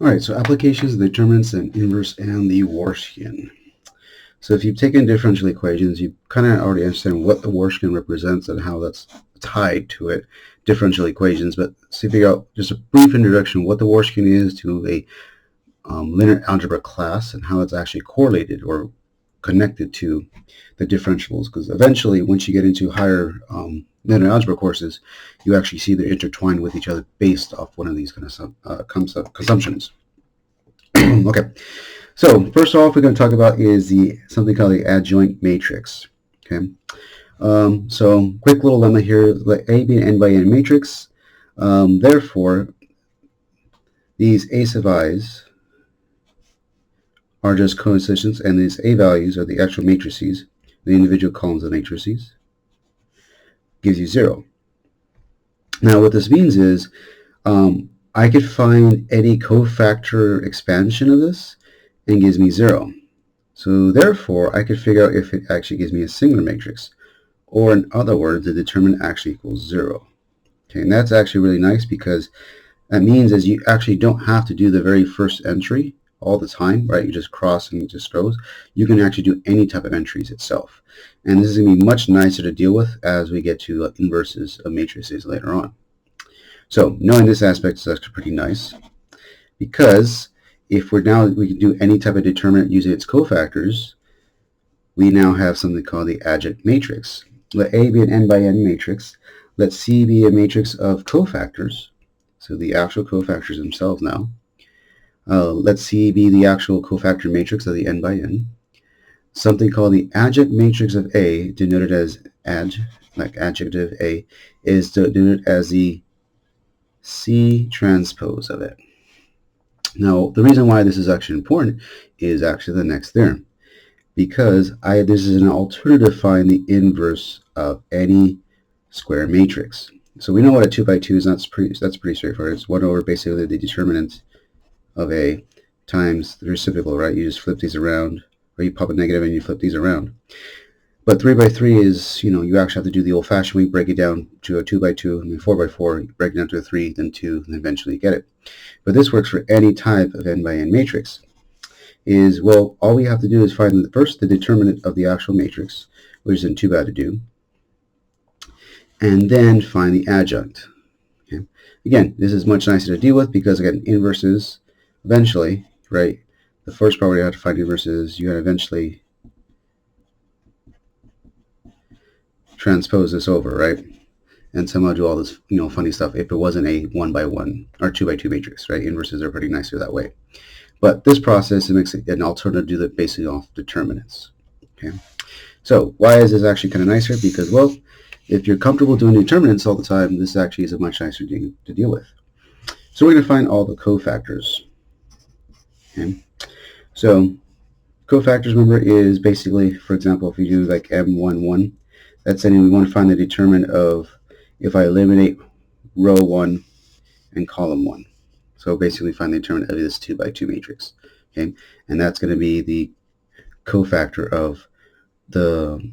All right, so applications of the determinants and inverse and the Wronskian. So if you've taken differential equations, you kind of already understand what the Wronskian represents and how that's tied to it, differential equations. But see, figure out just a brief introduction of what the Wronskian is to a linear algebra class and how it's actually correlated or connected to the differentials. Because eventually, once you get into higher linear algebra courses, you actually see they're intertwined with each other based off one of these kind of consumptions. Okay, so first off, we're going to talk about is something called the adjoint matrix. Okay, so quick little lemma here: let A be an n by n matrix. Therefore, these a sub i's are just coefficients, and these a values are the actual matrices, the individual columns of matrices. Gives you 0. Now, what this means is I could find any cofactor expansion of this and gives me 0. So therefore, I could figure out if it actually gives me a singular matrix, or in other words, the determinant actually equals 0. Okay, and that's actually really nice because that means is you actually don't have to do the very first entry all the time, right? You just cross and it just goes. You can actually do any type of entries itself. And this is going to be much nicer to deal with as we get to inverses of matrices later on. So knowing this aspect is actually pretty nice because if we can do any type of determinant using its cofactors, we now have something called the adjoint matrix. Let A be an n by n matrix. Let C be a matrix of cofactors. So the actual cofactors themselves now. Let C be the actual cofactor matrix of the n by n. Something called the adjoint matrix of A, denoted as like adjective A, is denoted as the C transpose of it. Now, the reason why this is actually important is actually the next theorem, because this is an alternative to find the inverse of any square matrix. So we know what a 2 by 2 is. That's pretty straightforward. It's 1 over basically the determinant of A times the reciprocal, right? You just flip these around, or you pop a negative and you flip these around. But 3 by 3 is, you actually have to do the old-fashioned way, break it down to a 2 by 2, and then 4 by 4, break it down to a 3, then 2, and eventually get it. But this works for any type of n by n matrix. Well, all we have to do is find first the determinant of the actual matrix, which isn't too bad to do, and then find the adjunct. Okay? Again, this is much nicer to deal with because, again, inverses, eventually, right, the first part where you have to find inverses, you got to eventually transpose this over, right, and somehow do all this, funny stuff if it wasn't a 1 by 1 or 2 by 2 matrix, right? Inverses are pretty nicer that way. But this process makes it an alternative to do that basically off determinants. Okay, so why is this actually kind of nicer? Because, well, if you're comfortable doing determinants all the time, this actually is a much nicer thing to deal with. So we're going to find all the cofactors. Okay, so cofactors, remember, is basically, for example, if you do like M11, that's saying we want to find the determinant of if I eliminate row 1 and column 1. So basically find the determinant of this 2 by 2 matrix. Okay, and that's going to be the cofactor of the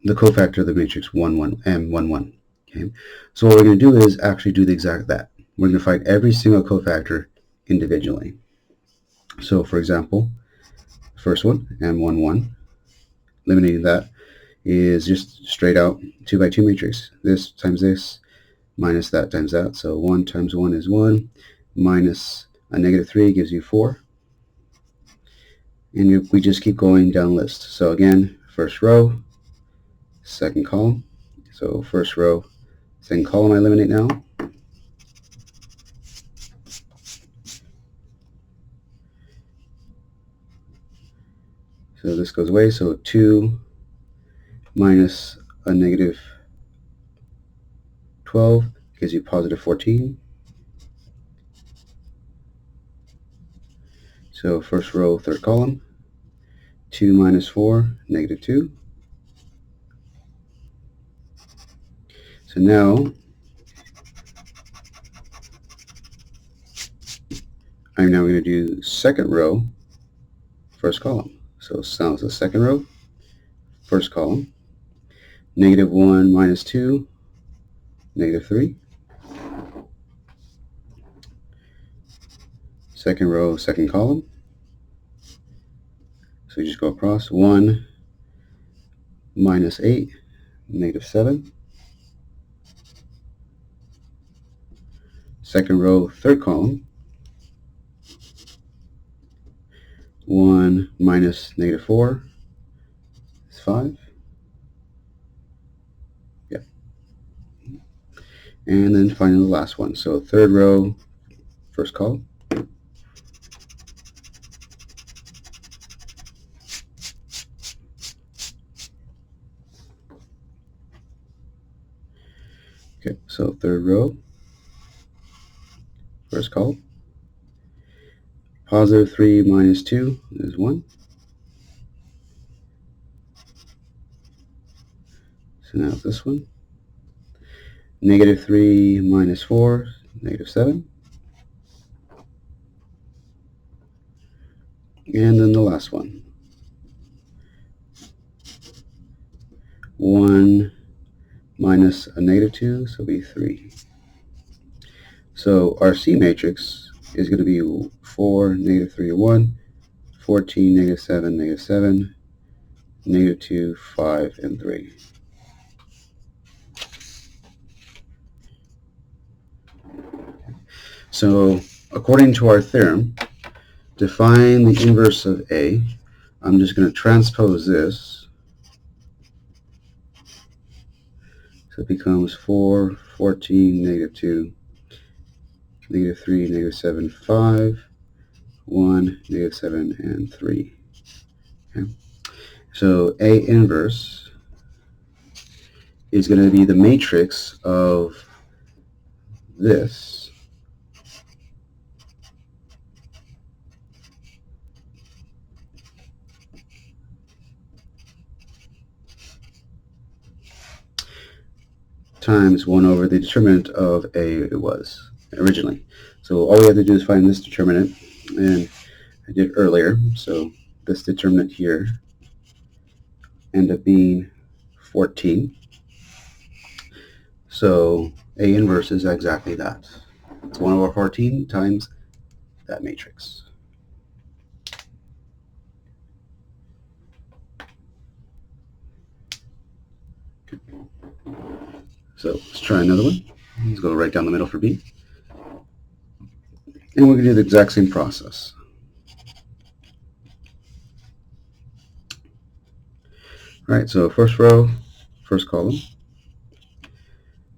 cofactor of the matrix 1, 1, M11. Okay, so what we're going to do is actually do the exact that. We're going to find every single cofactor individually. So for example, first one, M11, eliminating that is just straight out 2 by 2 matrix. This times this minus that times that. So 1 times 1 is 1, minus a negative 3 gives you 4. And we just keep going down the list. So again, first row, second column. So first row, second column I eliminate now. So this goes away. So 2 minus a negative 12 gives you positive 14. So first row, third column, 2 minus 4, negative 2. So now I'm now going to do second row, first column. So now it's the second row, first column, negative 1 minus 2, negative 3. second row, second column. So you just go across 1 minus 8, negative 7. Second row, third column, 1 minus negative 4 is 5. Yep. And then finally the last one. So third row, first column. Okay, so third row, first column. Positive 3 minus 2 is 1. So now this one. Negative 3 minus 4, negative 7. And then the last one. 1 minus a negative 2, so it'll be 3. So our C matrix is going to be 4, negative 3, 1, 14, negative 7, negative 7, negative 2, 5, and 3. So according to our theorem, to find the inverse of A, I'm just going to transpose this. So it becomes 4, 14, negative 2, negative 3, negative 7, 5, 1, negative 7, and 3. Okay. So A inverse is going to be the matrix of this times 1 over the determinant of A it was originally. So all we have to do is find this determinant, and I did earlier. So this determinant here end up being 14. So A inverse is exactly that. It's 1 over 14 times that matrix. So let's try another one. Let's go right down the middle for B. And we're going to do the exact same process. All right, so first row, first column.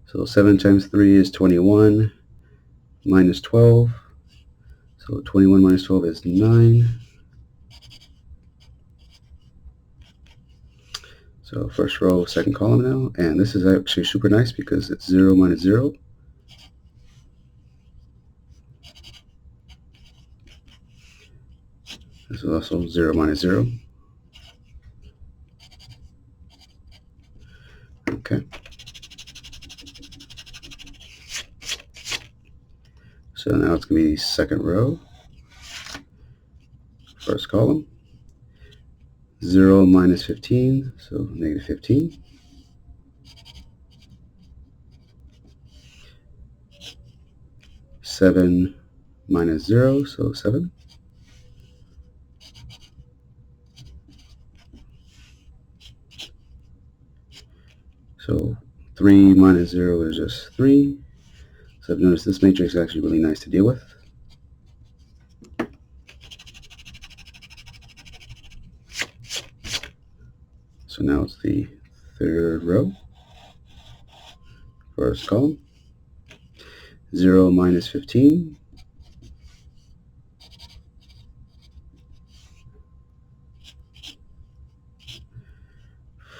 So 7 times 3 is 21, minus 12. So 21 minus 12 is 9. So first row, second column now. And this is actually super nice because it's 0 minus 0. This is also 0 minus 0. Okay. So now it's going to be second row, first column. 0 minus 15, so negative 15. Seven minus 0, so 7. So 3 minus 0 is just 3. So I've noticed this matrix is actually really nice to deal with. So now it's the third row, first column. 0 minus 15.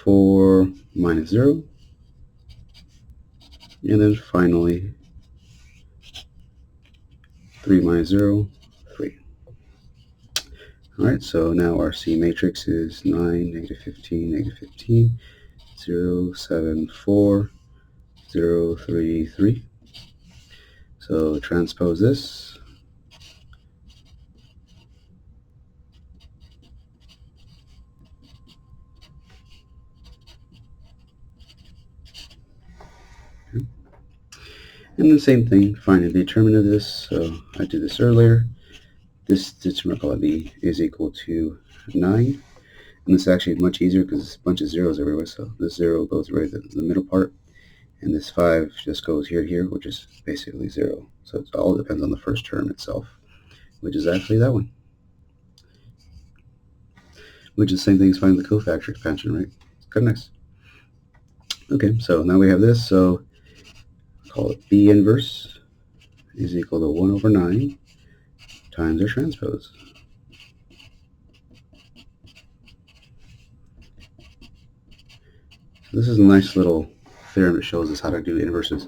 4 minus 0. And then finally 3 minus 0, 3. Alright, so now our C matrix is 9, negative 15, negative 15, 0, 7, 4, 0, 3, 3. So transpose this. And the same thing, find the determinant of this. So I did this earlier. this determinant, call it B, is equal to 9. And this is actually much easier because there's a bunch of zeros everywhere. So this 0 goes right in the middle part, and this 5 just goes here to here, which is basically 0. So it all depends on the first term itself, which is actually that one. Which is the same thing as finding the cofactor expansion, right? It's kind of nice. Okay, so now we have this. So call it B inverse is equal to 1 over 9 times our transpose. So this is a nice little theorem that shows us how to do inverses.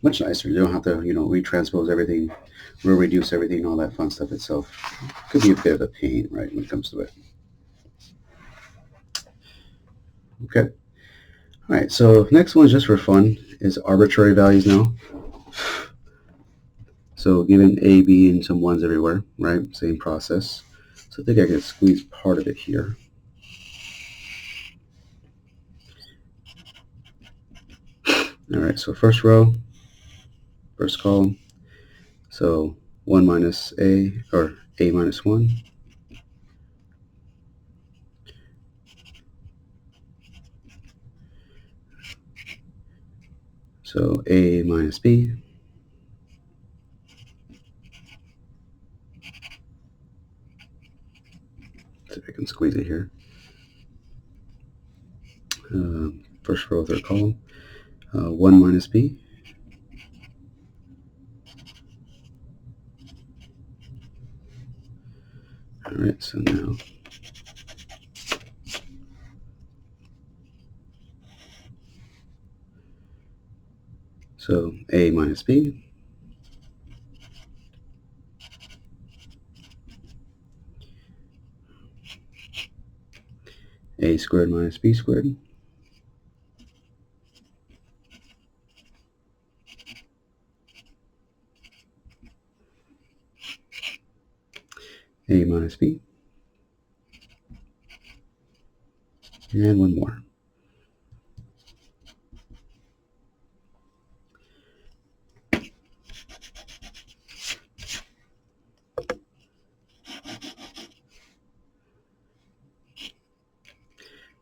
Much nicer. You don't have to, retranspose everything, reduce everything, all that fun stuff itself. Could be a bit of a pain, right, when it comes to it. Okay. All right, so next one is just for fun, is arbitrary values now. So given A, B, and some 1s everywhere, right? Same process. So I think I can squeeze part of it here. All right, so first row, first column. So 1 minus A, or A minus 1. So A minus B. See if I can squeeze it here. First row, third column. 1 minus B. All right, so now so A minus B. A squared minus B squared. A minus B. And one more.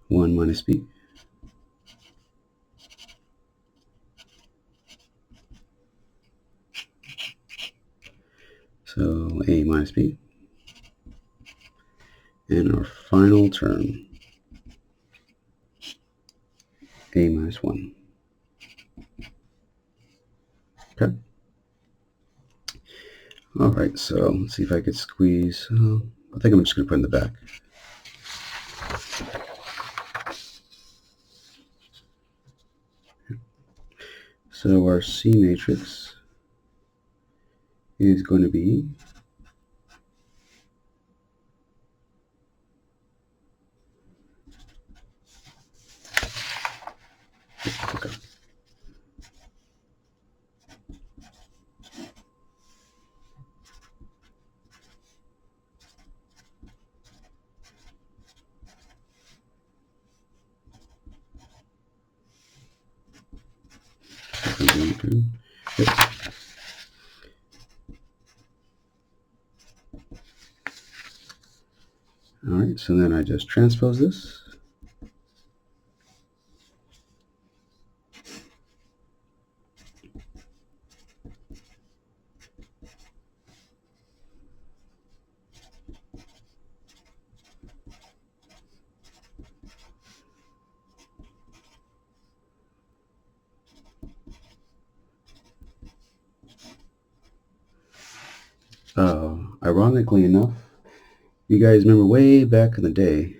One minus B. So A minus B. And our final term, A minus 1. Okay. All right, so let's see if I could squeeze. I think I'm just going to put in the back. So our C matrix is going to be okay. Yep. All right, so then I just transpose this. Ironically enough, you guys remember way back in the day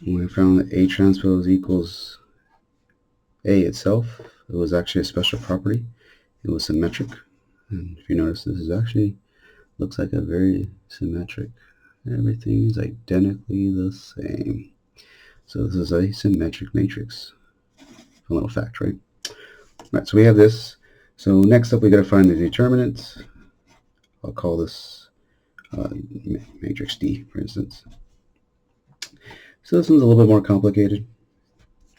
when we found that A transpose equals A itself? It was actually a special property. It was symmetric. And if you notice, this is actually looks like a very symmetric. Everything is identically the same. So this is a symmetric matrix. A little fact, right? All right, so we have this. So next up, we got to find the determinants. I'll call this matrix D, for instance. So this one's a little bit more complicated,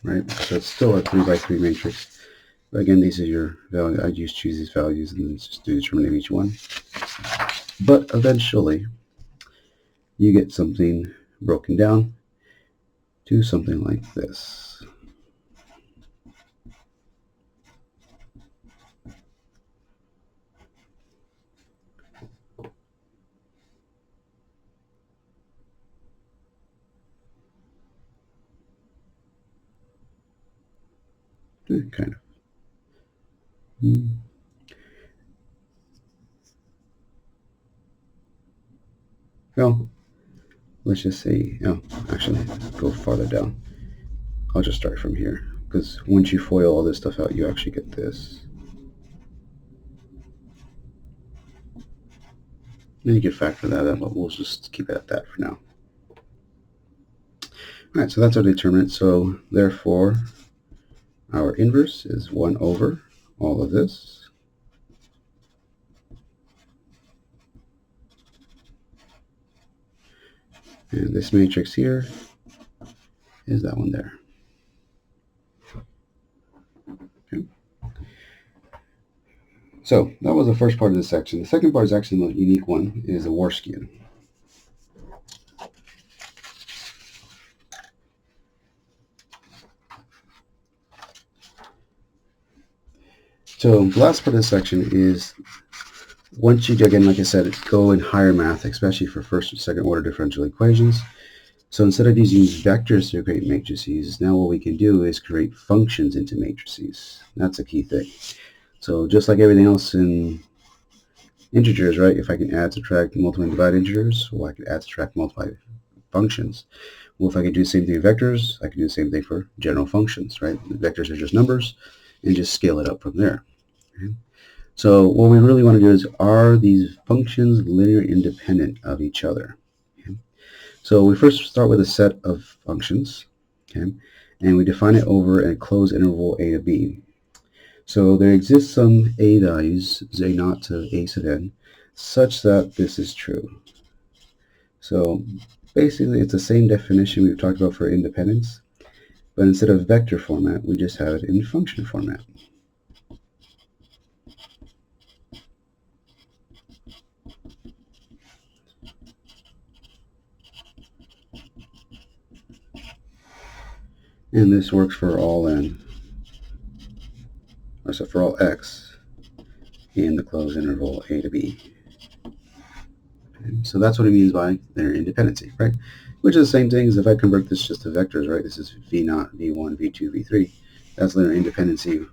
right? So it's still a 3 by 3 matrix. Again, these are your values. I just choose these values and then just do determinant of each one. But eventually, you get something broken down to something like this. Kind of. Well, let's just say, oh, actually, go farther down. I'll just start from here, because once you FOIL all this stuff out, you actually get this. And you can factor that in, but we'll just keep it at that for now. All right, so that's our determinant. So therefore, our inverse is 1 over all of this. And this matrix here is that one there. Okay. So that was the first part of this section. The second part is actually the most unique one, is the Wronskian. So the last part of this section is, once you, again, like I said, go in higher math, especially for first and second order differential equations. So instead of using vectors to create matrices, now what we can do is create functions into matrices. That's a key thing. So just like everything else in integers, right? If I can add, subtract, multiply, and divide integers, well, I can add, subtract, multiply functions. Well, if I can do the same thing with vectors, I can do the same thing for general functions, right? The vectors are just numbers, and just scale it up from there. Okay? So what we really want to do is, are these functions linear independent of each other? Okay? So we first start with a set of functions, okay? And we define it over a closed interval a to b. So there exists some a values, z naught to a sub n, such that this is true. So basically it's the same definition we've talked about for independence, but instead of vector format, we just have it in function format. And this works for all n, or so for all x in the closed interval a to b. Okay, so that's what it means by linear independency, right? Which is the same thing as if I convert this just to vectors, right? This is v naught, v1, v2, v3. That's linear independency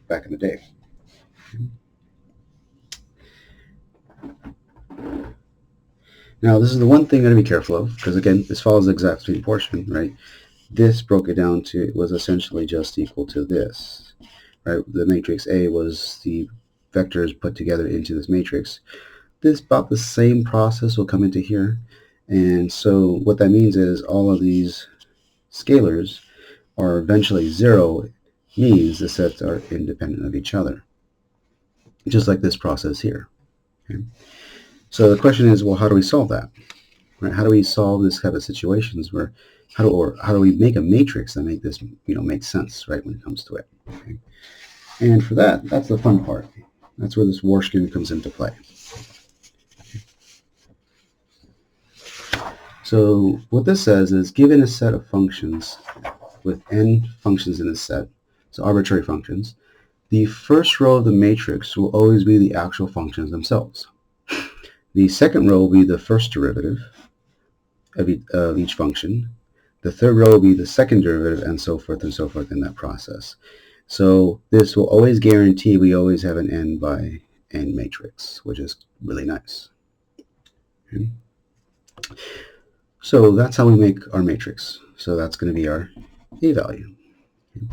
back in the day. Now, this is the one thing I got to be careful of, because again, this follows the exact same portion, right? This broke it down to, it was essentially just equal to this, right? The matrix A was the vectors put together into this matrix. This, about the same process will come into here. And so what that means is all of these scalars are eventually 0, means the sets are independent of each other, just like this process here. Okay? So the question is, well, how do we solve that? Right? How do we solve this type of situations where, how do we make a matrix that make this, make sense, right, when it comes to it? Okay? And for that, that's the fun part. That's where this Wronskian comes into play. So what this says is, given a set of functions with n functions in a set, so arbitrary functions, the first row of the matrix will always be the actual functions themselves. The second row will be the first derivative of each function. The third row will be the second derivative, and so forth in that process. So this will always guarantee we always have an n by n matrix, which is really nice. Okay. So that's how we make our matrix. So that's going to be our a value.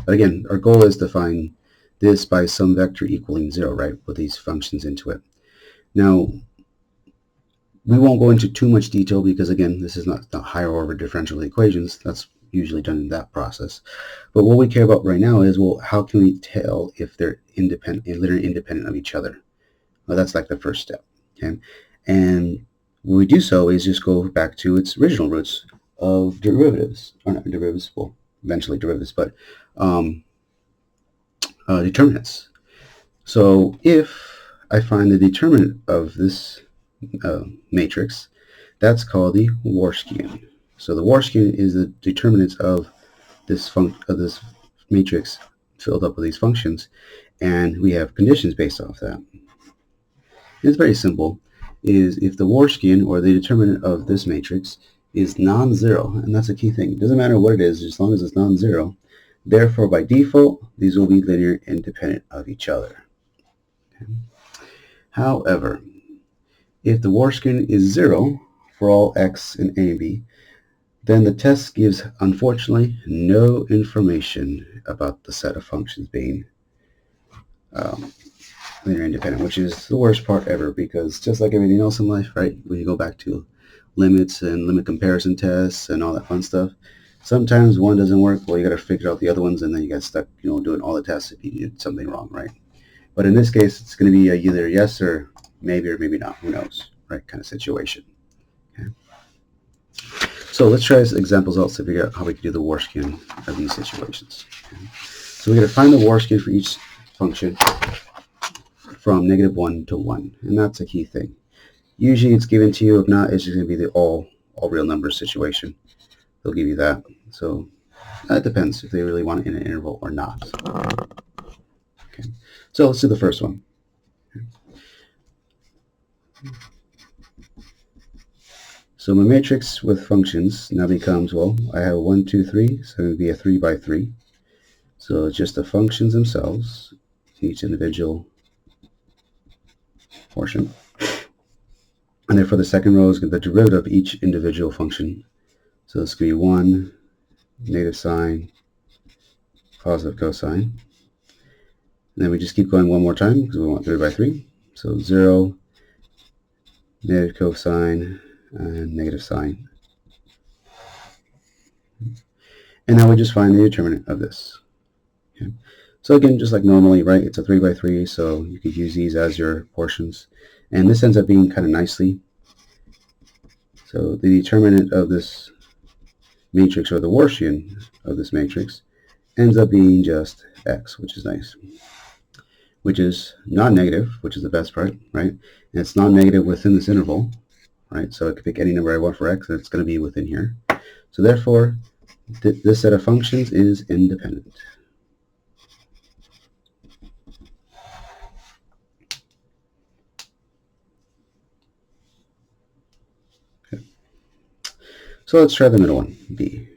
But again, our goal is to find this by some vector equaling 0, right, with these functions into it. Now, we won't go into too much detail because, again, this is not the higher order differential equations. That's usually done in that process. But what we care about right now is, well, how can we tell if they're independent, linearly independent of each other? Well, that's like the first step. Okay, and when we do so is just go back to its original roots of derivatives, or not derivatives, well, eventually derivatives, but determinants. So if I find the determinant of this matrix, that's called the Wronskian. So the Wronskian is the determinant of this matrix filled up with these functions, and we have conditions based off that. It's very simple. Is if the Wronskian, or the determinant of this matrix, is non-zero, and that's a key thing. It doesn't matter what it is, as long as it's non-zero. Therefore, by default, these will be linear independent of each other. Okay. However, if the Wronskian is 0 for all x in A and B, then the test gives, unfortunately, no information about the set of functions being linear independent, which is the worst part ever, because just like everything else in life, right, when you go back to limits and limit comparison tests and all that fun stuff, sometimes one doesn't work. Well, you got to figure out the other ones, and then you get stuck, doing all the tests if you did something wrong, right? But in this case, it's going to be either yes or maybe not. Who knows, right? Kind of situation. Okay. So let's try examples out to figure out how we can do the Wronskian of these situations. Okay. So we're going to find the Wronskian for each function from -1 to 1, and that's a key thing. Usually it's given to you. If not, it's just going to be the all real numbers situation. They'll give you that. So that depends if they really want it in an interval or not. Okay. So let's do the first one. So my matrix with functions now becomes, well, I have 1, 2, 3, so it would be a 3 by 3. So it's just the functions themselves, each individual portion. And then for the second row is the derivative of each individual function. So this could be 1, negative sign, positive cosine. And then we just keep going one more time because we want 3 by 3. So 0, negative cosine, and negative sign. And now we just find the determinant of this. Okay. So again, just like normally, right, it's a 3 by 3, so you could use these as your portions. And this ends up being kind of nicely. So the determinant of this matrix, or the Wronskian of this matrix, ends up being just x, which is nice. Which is non-negative, which is the best part, right? And it's non-negative within this interval, right? So I can pick any number I want for x, and it's going to be within here. So therefore, this set of functions is independent. Okay. So let's try the middle one, B.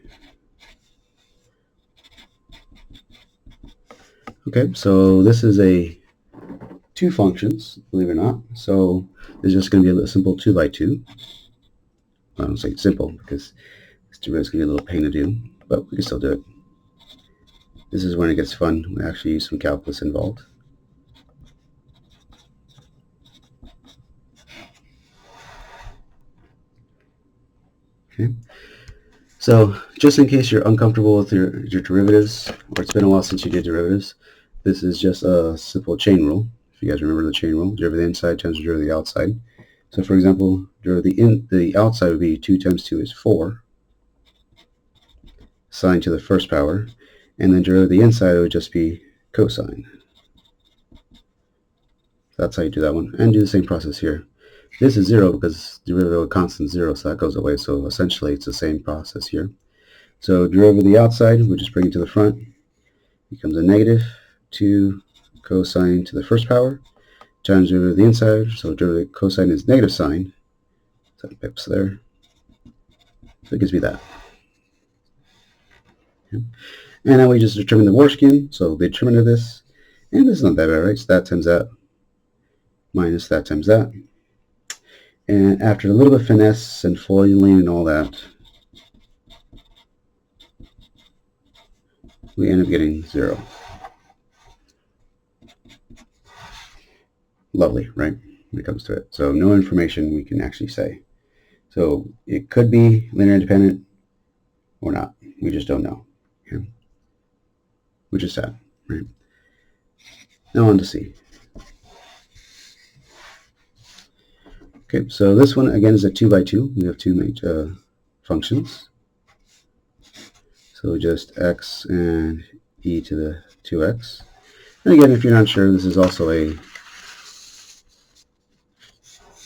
Okay, so this is two functions, believe it or not. So it's just going to be a simple 2 by 2. I don't say simple because this derivative is going to be a little pain to do, but we can still do it. This is when it gets fun. We actually use some calculus involved. Okay. So just in case you're uncomfortable with your derivatives, or it's been a while since you did derivatives, this is just a simple chain rule. If you guys remember the chain rule, derivative of the inside times the derivative of the outside. So for example, derivative of the outside would be 2 times 2 is 4, sine to the first power, and then derivative of the inside would just be cosine. That's how you do that one, and do the same process here. This is 0 because derivative of a constant is 0, so that goes away. So essentially it's the same process here. So derivative of the outside, we just bring it to the front, becomes a negative 2 cosine to the first power times derivative of the inside. So derivative of cosine is negative sine. So pips there. So it gives me that. Okay. And now we just determine the Wronskian. So the determinant of this, and this is not that bad, right? So that times that minus that times that. And after a little bit of finesse and foiling and all that, we end up getting 0. Lovely, right? When it comes to it. So no information we can actually say. So it could be linear independent or not. We just don't know. Okay? Which is sad, right? Now on to C. Okay, so this one again is a 2 by 2. We have two functions. So just x and e to the 2x. And again, if you're not sure, this is also a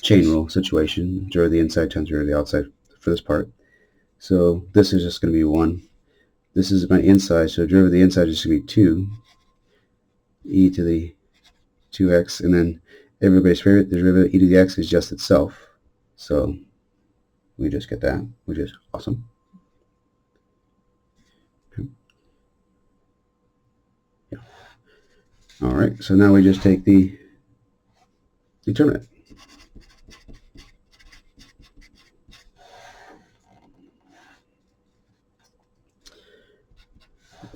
chain rule situation. Derivative of the inside times derivative of the outside for this part. So this is just going to be 1. This is my inside, so derivative of the inside is going to be 2 e to the 2x, and then everybody's favorite, the derivative of e to the x is just itself. So we just get that, which is awesome. Okay. Yeah. All right, so now we just take the determinant.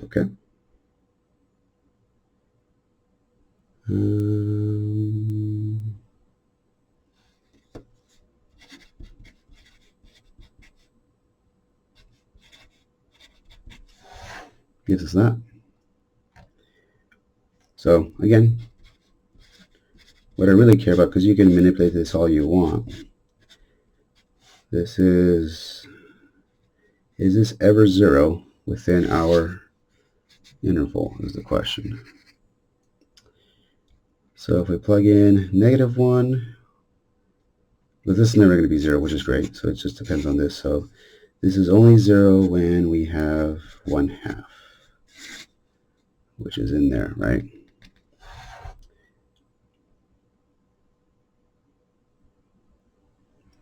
Okay. Gives us that. So again, what I really care about, because you can manipulate this all you want, this is this ever 0 within our interval is the question. So if we plug in -1, but this is never going to be 0, which is great, so it just depends on this. So this is only 0 when we have 1/2, which is in there, right?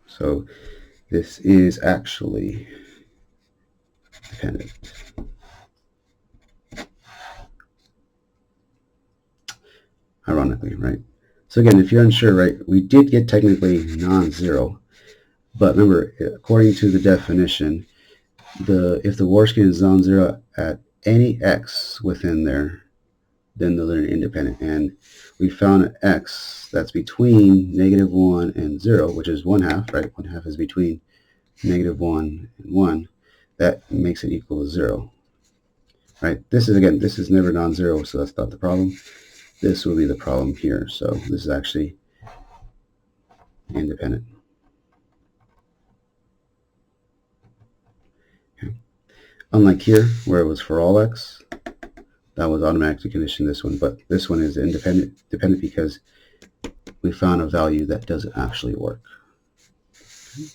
So this is actually dependent. Ironically, right? So again, if you're unsure, right, we did get technically non-zero, but remember, according to the definition, if the Wronskian is non-zero at any x within there, then they're linearly independent. And we found an x that's between -1 and 0, which is 1/2, right? 1/2 is between -1 and 1. That makes it equal to 0, right? This is never non-zero, so that's not the problem. This will be the problem here. So this is actually independent. Okay. Unlike here, where it was for all x, that was automatically conditioned this one, but this one is dependent because we found a value that doesn't actually work. Okay.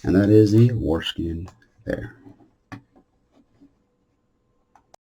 And that is the Wronskian there.